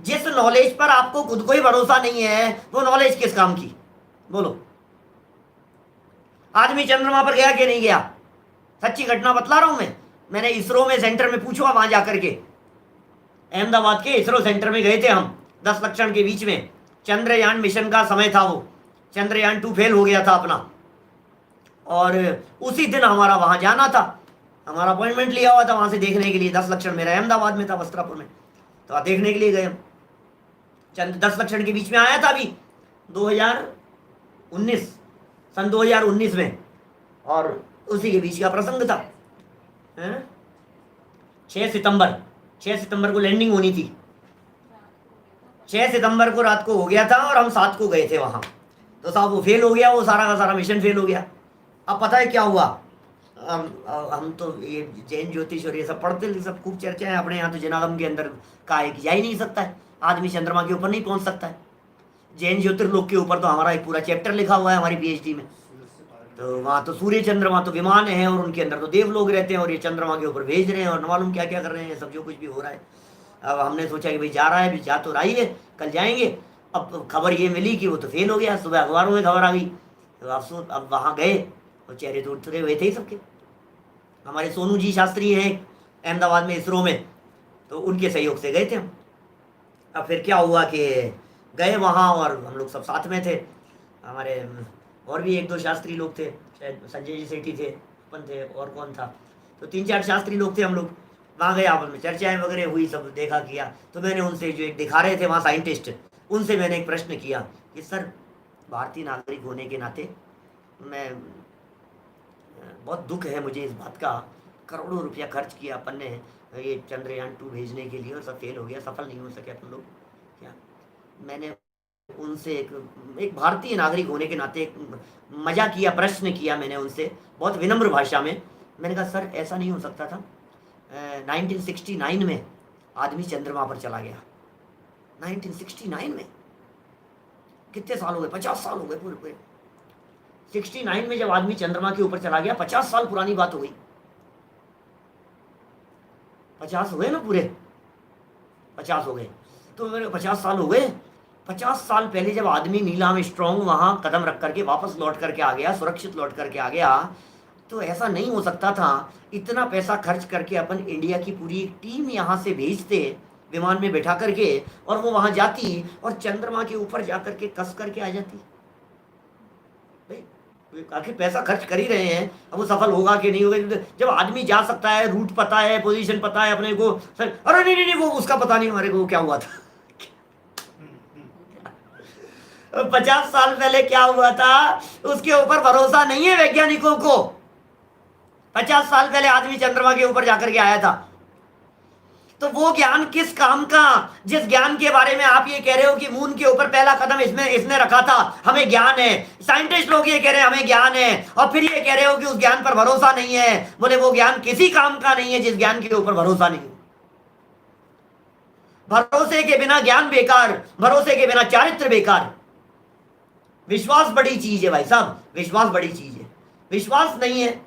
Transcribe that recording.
जिस नॉलेज पर आपको खुद को ही भरोसा नहीं है, वो नॉलेज किस काम की? बोलो। आदमी चंद्रमा पर गया कि नहीं गया? सच्ची घटना बतला रहा हूं मैं। मैंने इसरो में सेंटर में पूछा, वहां जाकर के, अहमदाबाद के इसरो सेंटर में गए थे हम 10 लक्षण के बीच में। चंद्रयान मिशन का समय था, वो चंद्रयान 2 फेल हो गया था अपना, और उसी दिन हमारा वहां जाना था। हमारा अपॉइंटमेंट लिया हुआ था वहां से देखने के लिए। 10 लक्षण मेरा अहमदाबाद में था, वस्त्रापुर में, तो देखने के लिए गए हम। 10 लक्षण के बीच में आया था अभी 2019, सन 2019 में, और उसी के बीच का प्रसंग था। 6 सितंबर को लैंडिंग होनी थी। 6 सितंबर को रात को हो गया था, और हम 7 को गए थे वहां। तो साहब वो फेल हो गया, वो सारा का सारा मिशन फेल हो गया। अब पता है क्या हुआ? हम तो ये जैन ज्योतिष और ये सब पढ़ते, सब खूब चर्चा है अपने यहाँ। तो जनागम के अंदर का एक जा ही नहीं सकता है, आदमी चंद्रमा के ऊपर नहीं पहुंच सकता है। जैन ज्योतिर्लोक के ऊपर तो हमारा एक पूरा चैप्टर लिखा हुआ है हमारी पीएचडी में। तो वहाँ तो सूर्य चंद्रमा तो विमान है, और उनके अंदर तो देव लोग रहते हैं, और ये चंद्रमा के ऊपर भेज रहे हैं, और न मालूम क्या क्या कर रहे हैं, सब जो कुछ भी हो रहा है। अब हमने सोचा कि भाई जा रहा है, भी जा तो रही है, कल जाएंगे। अब खबर ये मिली कि वो तो फेल हो गया। सुबह अखबारों में खबर आ गई। तो अफसोस, अब वहाँ गए और चेहरे तो उतरे हुए थे ही सबके। हमारे सोनू जी शास्त्री हैं अहमदाबाद में इसरो में, तो उनके सहयोग से गए थे हम। अब फिर क्या हुआ कि गए वहाँ, और हम लोग सब साथ में थे। हमारे और भी 1-2 शास्त्री लोग थे, शायद संजय जी सेठी थे, अपन थे, और कौन था, तो 3-4 शास्त्री लोग थे हम लोग। वहाँ गए, आपस में चर्चाएं वगैरह हुई, सब देखा किया। तो मैंने उनसे, जो एक दिखा रहे थे वहाँ साइंटिस्ट, उनसे मैंने एक प्रश्न किया कि सर, भारतीय नागरिक होने के नाते मैं, बहुत दुख है मुझे इस बात का, करोड़ों रुपया खर्च किया अपन ने ये चंद्रयान 2 भेजने के लिए, और सब फेल हो गया, सफल नहीं हो सके अपन लोग। क्या मैंने उनसे एक भारतीय नागरिक होने के नाते एक मजा किया, प्रश्न किया मैंने उनसे, बहुत विनम्र भाषा में। मैंने कहा सर, ऐसा नहीं हो सकता था? 1969 में आदमी चंद्रमा पर चला गया। 1969 में, कितने साल हो गए? 50 साल हो गए पूरे पूरे। 69 में जब आदमी चंद्रमा के ऊपर चला गया, 50 साल पुरानी बात हो गई। 50 हो गए ना पूरे, 50 हो गए। तो मेरे 50 साल हो गए। 50 साल पहले जब आदमी नील आर्मस्ट्रांग वहां कदम रख करके वापस लौट करके आ गया, सुरक्षित लौट करके आ गया, तो ऐसा नहीं हो सकता था इतना पैसा खर्च करके अपन इंडिया की पूरी एक टीम यहाँ से भेजते विमान में बैठा करके, और वो वहां जाती और चंद्रमा के ऊपर जाकर के कस करके आ जाती। आखिर पैसा खर्च कर ही रहे हैं, अब वो सफल होगा कि नहीं होगा? जब आदमी जा सकता है, रूट पता है, पोजीशन पता है अपने को, सर अरे नहीं नहीं नहीं, वो उसका पता नहीं हमारे को क्या हुआ था। 50 साल पहले क्या हुआ था उसके ऊपर भरोसा नहीं है वैज्ञानिकों को। 50 साल पहले आदमी चंद्रमा के ऊपर जाकर के आया था, तो वो ज्ञान किस काम का, जिस ज्ञान के बारे में आप ये कह रहे हो कि मून के ऊपर पहला कदम इसने रखा था, हमें ज्ञान है। साइंटिस्ट लोग ये कह रहे हैं हमें ज्ञान है, और फिर ये कह रहे हो कि उस ज्ञान पर भरोसा नहीं है। बोले वो ज्ञान किसी काम का नहीं है जिस ज्ञान के ऊपर भरोसा नहीं। भरोसे के बिना ज्ञान बेकार, भरोसे के बिना चारित्र बेकार। विश्वास बड़ी चीज है भाई साहब, विश्वास बड़ी चीज है। विश्वास नहीं है